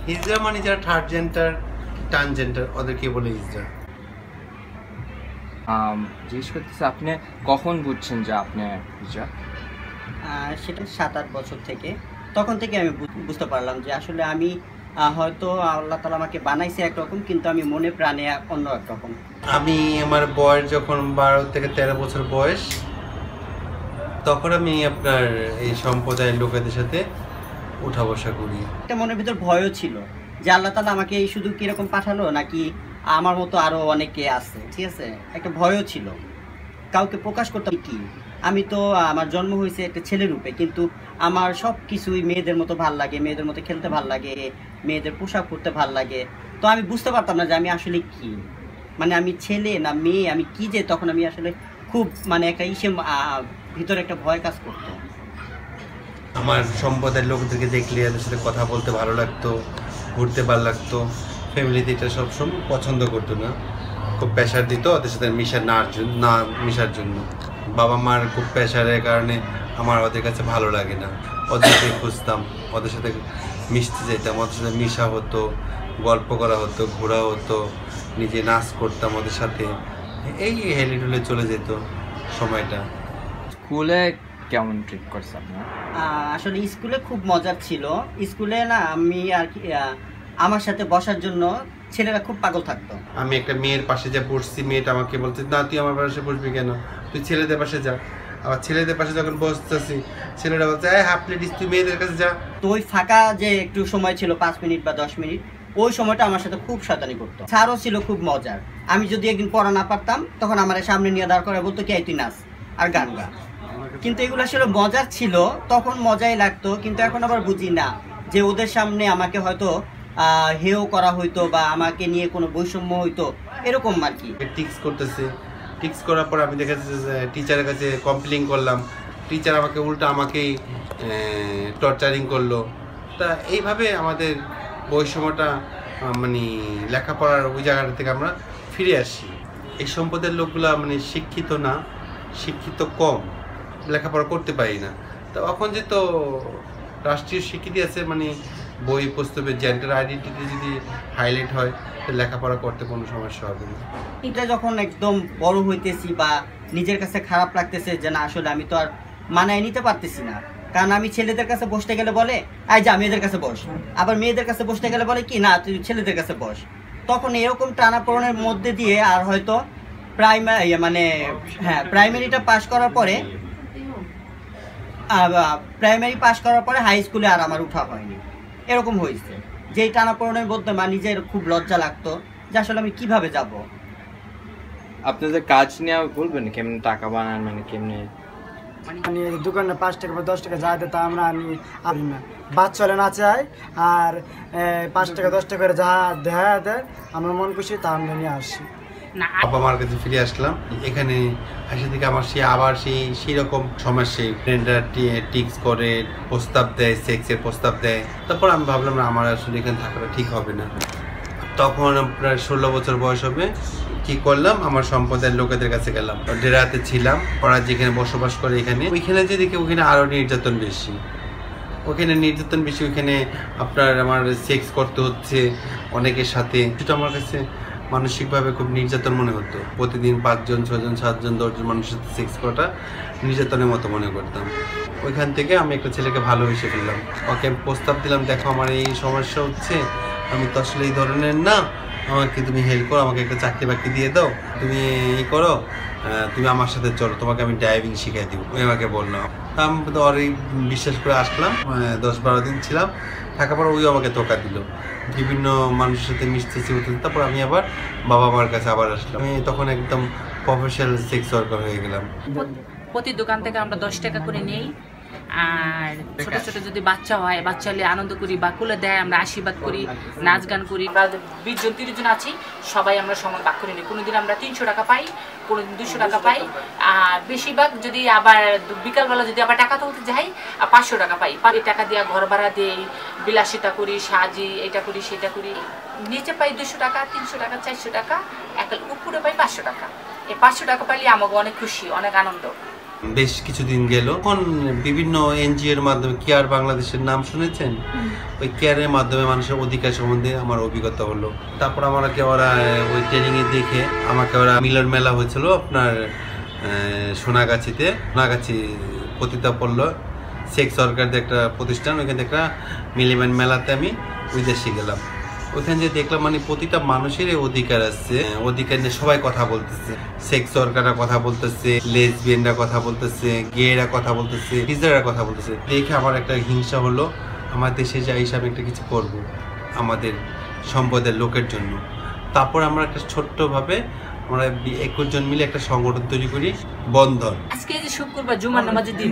হিজড়া মানে যারা third gender, transgender, ওদেরকে বলে হিজড়া। জিজ্ঞেস করতেছে আপনি কখন বুঝছেন যে আপনি হিজড়া? সেটা 7-8 বছর থেকে, তখন থেকে আমি বুঝতে পারলাম যে আসলে আমি হয়তো আল্লাহ তাআলা আমাকে বানাইছে একরকম, কিন্তু আমি মনে প্রাণে অন্য একরকম। আমি আমার বয়স যখন 12 থেকে 13 বছর বয়স, তখন আমি আপনার এই সম্প্রদায়ের লোকেদের সাথে উঠা বসা করি। একটা মনের ভিতর ভয়ও ছিল যে আল্লাহ তাআলা আমাকে এই শুধু কিরকম পাঠালো, নাকি আমার মতো আরো অনেকে আছে, ঠিক আছে, একটা ভয়ও ছিল। কাউকে প্রকাশ করতাম কি, আমি তো আমার জন্ম হয়েছে একটা ছেলে রূপে, কিন্তু আমার সব কিছুই মেয়েদের মতো ভাল লাগে, মেয়েদের মতো খেলতে ভাল লাগে, মেয়েদের পোশাক পরতে ভাল লাগে। তো আমি বুঝতে পারতাম না যে আমি আসলে কি, মানে আমি ছেলে না মেয়ে, আমি কি যে, তখন আমি আসলে খুব মানে একটা ভিতরে একটা ভয় কাজ করতো। আমার সম্প্রদায়ের লোকদেরকে দেখলে এদের সাথে কথা বলতে ভালো লাগতো, ঘুরতে ভালো লাগতো। ফ্যামিলিতে এটা সবসময় পছন্দ করতো না, খুব প্রেশার দিত ওদের সাথে না মিশার জন্য। বাবা মার খুব প্রেশারের কারণে আমার ওদের কাছে ভালো লাগে না, ওদেরকে খুঁজতাম, ওদের সাথে মিশতে যেতাম, ওদের সাথে মিশা হতো, গল্প করা হতো, ঘোরা হতো, নিজে নাচ করতাম ওদের সাথে, এই হেলে ডুলে চলে যেত সময়টা। স্কুলে কেমন ট্রিট করছে আপনার? আসলে স্কুলে খুব মজার ছিল। স্কুলে না আমি আর কি আমার সাথে বসার জন্য ছেলেরা খুব পাগল থাকতো। আমি একটা মেয়ের পাশে যা বসছি, মেয়েটা আমাকে বলছে, না তুই আমার পাশে বসবি কেন, তুই ছেলেদের পাশে যা। আবার ছেলেদের পাশে যখন বসতেছি, ছেলেরা বলছে এই হাফ প্লেট তুই মেয়েদের কাছে যা। তো ওই ফাঁকা যে একটু সময় ছিল 5 মিনিট বা 10 মিনিট, ওই সময়টা আমার সাথে খুব শয়তানি করতো। স্যারও ছিল খুব মজার। আমি যদি একদিন পড়া না পারতাম, তখন আমার সামনে নিয়ে দাঁড় করে বলতো কি তুই নাচ আর গান গা। কিন্তু এগুলো আসলে মজার ছিল, তখন মজাই লাগতো। কিন্তু এখন আবার বুঝি না যে ওদের সামনে আমাকে হয়তো হেও করা হইতো বা আমাকে নিয়ে কোনো বৈষম্য হইতো, এরকম আর কি। টিক্স করতেছে, টিক্স করার পর আমি দেখেছি যে টিচারের কাছে কমপ্লেন করলাম, টিচার আমাকে উল্টা আমাকেই টর্চারিং করলো। তা এইভাবে আমাদের বৈষম্যটা মানে লেখাপড়ার ওই জায়গাটা থেকে আমরা ফিরে আসি। এই সম্প্রদায়ের লোকগুলা মানে শিক্ষিত না, শিক্ষিত কম, লেখাপড়া করতে পারি না। তো এখন যে তো রাষ্ট্রীয় স্বীকৃতি আছে, মানে বই পুস্তকের জেন্ডার আইডেন্টিটি যদি হাইলাইট হয়, তো লেখাপড়া করতে কোনো সমস্যা হবে না। এটা যখন একদম বড় হইতেছি বা নিজের কাছে খারাপ লাগতেছে যে না আসলে আমি তো আর মানায় নিতে পারতেছি না, কারণ আমি ছেলেদের কাছে বসতে গেলে বলে আয় যা মেয়েদের কাছে বস, আবার মেয়েদের কাছে বসতে গেলে বলে কি না তুই ছেলেদের কাছে বস। তখন এরকম টানাপোড়েনের মধ্যে দিয়ে আর হয়তো প্রাইমারিটা পাশ করার পরে, প্রাইমারি পাশ করার পরে হাই স্কুলে আর আমার উঠা হয়নি। এরকম হয়েছে যেই টানাপোড়েনের মধ্যে নিজের খুব লজ্জা লাগতো যে আসলে আমি কিভাবে যাব। আপনাদের কাজ নিয়ে বলবেন কেমন টাকা বানান, মানে কেমনে? মানে দোকানে 5 টাকা বা 10 টাকা যা দিতে আমরা আনি না, বাদ চলে না চাই, আর 5 টাকা 10 টাকা করে যা দেয় দেয় আমরা মন খুশি তা আমরা নিয়ে আসি। বাবা মার কাছে ফিরে আসলাম, এখানে আসে থেকে আমার আবার সেই রকম সমস্যা, ফ্রেন্ডরা টিক্স করে, প্রস্তাব দেয়, সেক্সের প্রস্তাব দেয়। তারপর আমি ভাবলাম না আমার আসলে এখানে থাকাটা ঠিক হবে না। তখন প্রায় 16 বছর বয়স হবে, কি করলাম আমার সম্প্রদায়ের লোকেদের কাছে গেলাম, ডেরাতে ছিলাম, ওরা যেখানে বসবাস করে এখানে, ওইখানে যে দেখি ওখানে আরও নির্যাতন বেশি, ওখানে নির্যাতন বেশি, ওইখানে আপনার আমার সেক্স করতে হচ্ছে অনেকের সাথে। সেটা আমার কাছে মানসিকভাবে খুব নির্যাতন মনে হতো। প্রতিদিন 5 জন 6 জন 7 জন 10 জন মানুষের সাথে সেক্স করাটা নির্যাতনের মতো মনে করতাম। ওইখান থেকে আমি একটা ছেলেকে ভালোবেসে ফেললাম, ওকে আমি প্রস্তাব দিলাম, দেখো আমার এই সমস্যা হচ্ছে, আমি তো আসলে এই ধরনের না, আমাকে তুমি হেল্প করো, আমাকে একটা চাকরি বাকরি দিয়ে দাও, তুমি এই করো, তুমি আমার সাথে চলো, তোমাকে আমি ড্রাইভিং শিখিয়ে দিব, ওই আমাকে বললাম। আমি তো ওরই বিশ্বাস করে আসলাম, 10-12 দিন ছিলাম, থাকার পর ওই আমাকে ধোঁকা দিল, বিভিন্ন মানুষের সাথে মিশতেছি হতে। তারপর আমি আবার বাবা মার কাছে আবার আসলাম, আমি তখন একদম প্রফেশনাল সেক্স ওয়ার্কার হয়ে গেলাম। প্রতি দোকান থেকে আমরা 10 টাকা করে নিই, আর ছোট ছোট যদি বাচ্চা হয়, বাচ্চা হলে আনন্দ করি বা কুলে দেয়, আমরা আশীর্বাদ করি, নাচ গান করি। 20 জন 30 জন আছি, সবাই আমরা সমান ভাগ করে নিই। কোনোদিন আমরা 300 টাকা পাই, কোনোদিন 200 টাকা পাই, আর বেশিরভাগ যদি আবার বিকালবেলা যদি আবার টাকা তুলতে যাই 500 টাকা পাই। এই টাকা দিয়ে ঘর ভাড়া দিই, বিলাসিতা করি, সাজি, এটা করি সেটা করি। নিচে পাই 200 টাকা, 300 টাকা, 400 টাকা, উপরে পাই 500 টাকা। এই 500 টাকা পাইলে আমাকে অনেক খুশি, অনেক আনন্দ। বেশ কিছুদিন গেল, তখন বিভিন্ন এনজিওর মাধ্যমে কেয়ার বাংলাদেশের নাম শুনেছেন, ওই কেয়ারের মাধ্যমে মানুষের অধিকার সম্বন্ধে আমার অভিজ্ঞতা হলো। তারপর আমাকে ওরা ওই ট্রেনিংয়ে দেখে আমাকে ওরা মিলন মেলা হয়েছিল আপনার সোনাগাছিতে, সোনাগাছি পতিতা পড়ল সেক্স সরকারের একটা প্রতিষ্ঠান, ওইখানে একটা মিলিমেন মেলাতে আমি ওই দেশে গেলাম। ওইখানে যে দেখলাম মানে প্রতিটা মানুষের অধিকার আছে, অধিকার নিয়ে সবাই কথা বলতেছে, সেক্স ওয়ার্কাররা কথা বলতেছে, লেসবিয়ানরা কথা বলতেছে, গেরা কথা বলতেছে, হিজড়ারা কথা বলতেছে। দেখে আমার একটা হিংসা হলো, আমার দেশে যাই হিসাবে একটা কিছু করব আমাদের সম্পদের লোকের জন্য। তারপর আমরা একটা ছোট্টভাবে আমরা 21 জন মিলে একটা সংগঠন তৈরি করি, বন্ধন। আজকে যে শুক্রবার জুমার নামাজের দিন,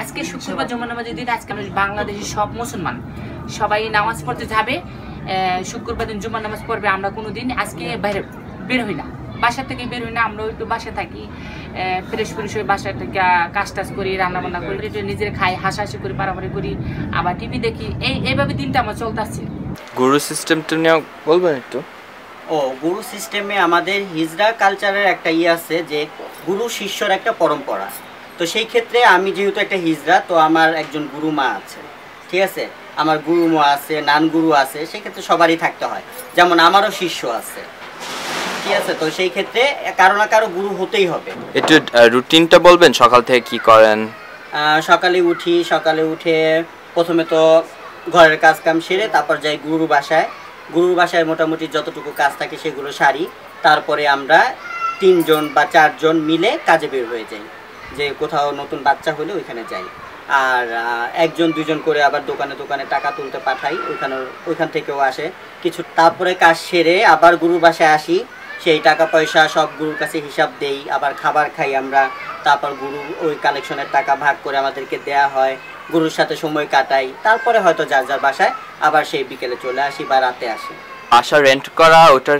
আজকে শুক্রবার জুমার নামাজের দিন, আজকে বাংলাদেশের সব মুসলমান সবাই নামাজ পড়তে যাবে, শুক্রবার দিন জুমার নামাজ পড়বে। আমরা কোনোদিন আজকে বাইরে বের হই না, বাসা থেকে বের হই না, আমরা একটু বাসা থাকি, ফ্রেশ ফ্রেশ হয়ে বাসা থেকে কাজ টাজ করি, রান্না বান্না করি, একটু নিজের খাই, হাসাহাসি করি, পারাপারি করি, আবার টিভি দেখি, এইভাবে দিনটা আমার চলতে আসছে। গুরু সিস্টেমটা নিয়ে বলবেন একটু? গুরু সিস্টেমে আমাদের হিজড়া কালচারের একটা আছে যে গুরু শিষ্যর একটা পরম্পরা। তো সেই ক্ষেত্রে আমি যেহেতু একটা হিজড়া, তো আমার একজন গুরু মা আছে, ঠিক আছে, আমার গুরু মা আছে, নান গুরু আছে, সেক্ষেত্রে সবারই থাকতে হয়, যেমন আমারও শিষ্য আছে, ঠিক আছে। তো সেই ক্ষেত্রে কারো না কারো গুরু হতেই হবে। একটু রুটিনটা বলবেন, সকাল থেকে কি করেন? সকালে উঠে প্রথমে তো ঘরের কাজ কাম সেরে তারপর যাই গুরুর বাসায় মোটামুটি যতটুকু কাজ থাকে সেগুলো সারি। তারপরে আমরা 3 জন বা 4 জন মিলে কাজে বের হয়ে যাই, যে কোথাও নতুন বাচ্চা হলে ওইখানে যাই। আর 1 জন 2 জন করে আবার দোকানে টাকা তুলতে পাঠাই, ওইখান থেকেও আসে কিছু। তারপরে কাজ সেরে আবার গুরুর বাসায় আসি, সেই টাকা পয়সা সব গুরুর কাছে হিসাব দেই, আবার খাবার খাই আমরা। তারপর গুরু ওই কালেকশনের টাকা ভাগ করে আমাদেরকে দেয়া হয়, গুরুর সাথে সময় কাটাই। তারপরে হয়তো যার যার বাসায় আবার সেই বিকেলে চলে আসি বা রাতে আসি। বাসা রেন্ট করা, ওটার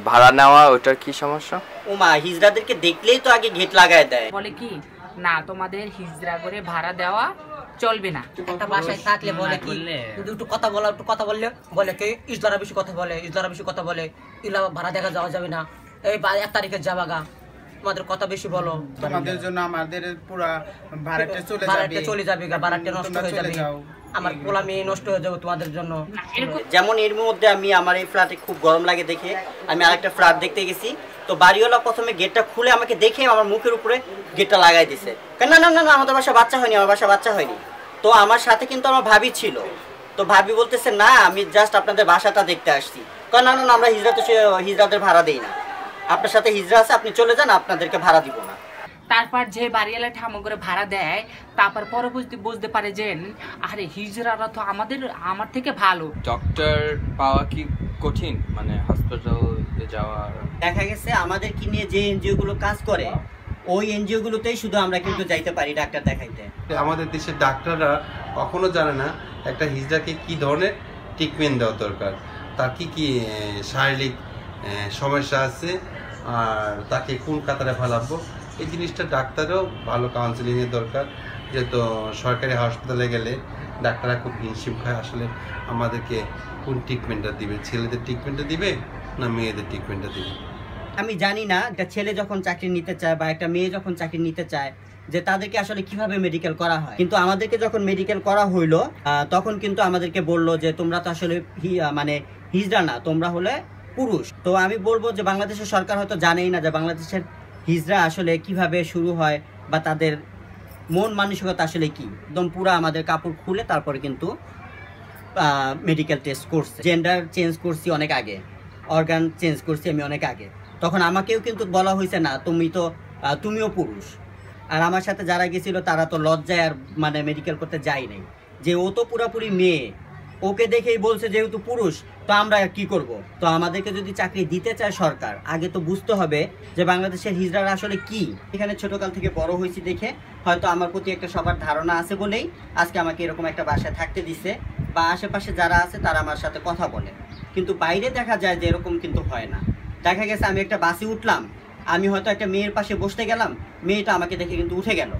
ভাড়া নেওয়া, ওটার কি সমস্যা? ওমা, হিজড়াদেরকে দেখলেই তো আগে গেট লাগায় দেয়, বলে কি না তোমাদের হিজড়া করে ভাড়া দেওয়া চলবে না। একটা বাসায় থাকলে বলে কি একটু কথা বললে বলে কি ইজলারা বেশি কথা বলে ইলা ভাড়া দেখা যাওয়া যাবে না, এই 1 তারিখে যাবাগা, তোমাদের কথা বেশি বলো, তোমাদের জন্য আমাদের পুরো ভাড়াটা চলে যাবে, ভাড়াটা নষ্ট হয়ে যাবে, আমার পোলা মেয়ে নষ্ট হয়ে যাবে তোমাদের জন্য। যেমন এর মধ্যে আমি আমার এই ফ্ল্যাটে খুব গরম লাগে দেখে আমি আরেকটা ফ্ল্যাট দেখতে গেছি। তো বাড়িওয়ালা প্রথমে গেটটা খুলে আমাকে দেখে আমার মুখের উপরে গেটটা লাগাই দিছে, না না না না আমাদের বাসা বাচ্চা হয়নি। তো আমার সাথে কিন্তু আমার ভাবি ছিল, তো ভাবি বলতেছে না আমি জাস্ট আপনাদের বাসাটা দেখতে আসছি। না না না আমরা হিজড়াদের ভাড়া দেই না, আপনার সাথে হিজড়া আছে, আপনি চলে যান, আপনাদেরকে ভাড়া দিব না। তারপর যে বাড়িওয়ালা ঠামো করে ভাড়া দেয়, তারপর পরবর্তী বুঝতে পারে যে আরে হিজড়ারা তো আমার থেকে ভালো। ডক্টর পাওয়া কি কঠিন, মানে হসপিটালে যাওয়া? দেখা গেছে আমাদেরকে নিয়ে যে এনজিও গুলো কাজ করে ওই এনজিও গুলোতেই শুধু আমরা কিন্তু যাইতে পারি ডাক্তার দেখাইতে। আমাদের দেশের ডাক্তাররা কখনো জানে না একটা হিজড়াকে কি ধরনের ট্রিটমেন্ট দেওয়া দরকার, তার কি কি শারীরিক সমস্যা আছে, আর তাকে কোন কাতারে ফেলাবো, এই জিনিসটা ডাক্তারও ভালো কাউন্সিলিংয়ের দরকার। যেহেতু সরকারি হাসপাতালে গেলে ডাক্তাররা খুব হিমশিম খায়, আসলে আমাদেরকে কোন ট্রিটমেন্টটা দিবে, ছেলেদের ট্রিটমেন্টটা দিবে না মেয়েদের ট্রিটমেন্টটা দিবে। আমি জানি না একটা ছেলে যখন চাকরি নিতে চায় বা একটা মেয়ে যখন চাকরি নিতে চায় যে তাদেরকে আসলে কিভাবে মেডিকেল করা হয়, কিন্তু আমাদেরকে যখন মেডিকেল করা হইলো তখন কিন্তু আমাদেরকে বললো যে তোমরা তো আসলে মানে হিজড়া না, তোমরা হলে পুরুষ। তো আমি বলবো যে বাংলাদেশের সরকার হয়তো জানেই না যে বাংলাদেশের হিজড়া আসলে কিভাবে শুরু হয় বা তাদের মন মানসিকতা আসলে কি। একদম পুরো আমাদের কাপড় খুলে তারপরে কিন্তু মেডিকেল টেস্ট করছে, জেন্ডার চেঞ্জ করছি অনেক আগে, অর্গান চেঞ্জ করছি আমি অনেক আগে। তখন আমাকেও কিন্তু বলা হয়েছে না তুমিও পুরুষ। আর আমার সাথে যারা গেছিল তারা তো লজ্জায় আর মানে মেডিকেল করতে যাই নাই, যে ও তো পুরোপুরি মেয়ে, ওকে দেখেই বলছে যেহেতু পুরুষ তো আমরা কি করব। তো আমাদেরকে যদি চাকরি দিতে চায় সরকার, আগে তো বুঝতে হবে যে বাংলাদেশের হিজড়ারা আসলে কি। এখানে ছোটকাল থেকে বড় হয়েছি দেখে হয়তো আমার প্রতি একটা সবার ধারণা আছে বলেই আজকে আমাকে এরকম একটা বাসায় থাকতে দিছে, বা আশেপাশে যারা আছে তারা আমার সাথে কথা বলে। কিন্তু বাইরে দেখা যায় যে এরকম কিন্তু হয় না। দেখা গেছে আমি একটা বাসে উঠলাম, আমি হয়তো একটা মেয়ের পাশে বসতে গেলাম, মেয়েটা আমাকে দেখে কিন্তু উঠে গেল।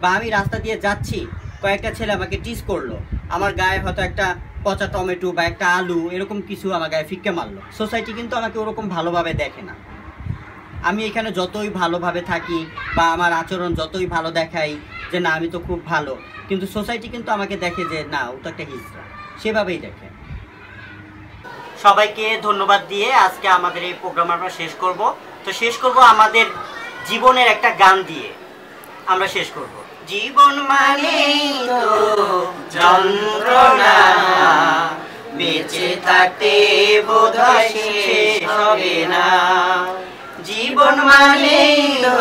বা আমি রাস্তা দিয়ে যাচ্ছি, কয়েকটা ছেলে আমাকে টিজ করলো, আমার গায়ে হয়তো একটা পচা টমেটো বা একটা আলু এরকম কিছু আমার গায়ে ফিক্কে মারলো। সোসাইটি কিন্তু আমাকে ওরকম ভালোভাবে দেখে না। আমি এখানে যতই ভালোভাবে থাকি বা আমার আচরণ যতই ভালো দেখাই যে না আমি তো খুব ভালো, কিন্তু সোসাইটি কিন্তু আমাকে দেখে যে না ও তো একটা হিজড়া, সেভাবেই দেখে। সবাইকে ধন্যবাদ দিয়ে আজকে আমাদের এই প্রোগ্রাম আমরা শেষ করব। তো শেষ করব আমাদের জীবনের একটা গান দিয়ে আমরা শেষ করব। জীবন মানে তো যন্ত্রণা, বেঁচে থাকতে বোধহয় শেষ হবে না। জীবন মানে তো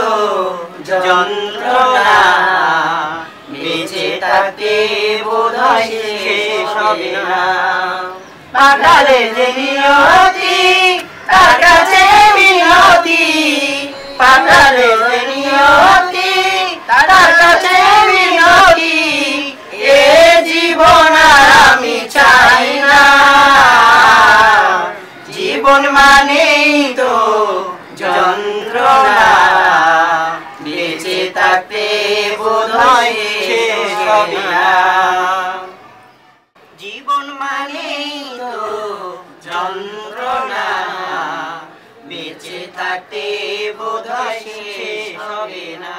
যন্ত্রণা, বেঁচে থাকতে বোধহয় শেষ হবে না। পাঠালে যে নিয়তি তার কাছে মিনতি, পাঠালে যে নিয়তি তার কাছে মিনতি, এ জীবন আর আমি চাই না। জীবন মানেই তো যন্ত্রণা, বেঁচে থাকতে বোধহয় শেষ হবে না। জীবন মানেই তো যন্ত্রণা, বেঁচে থাকতে বোধহয় শেষ হবে না।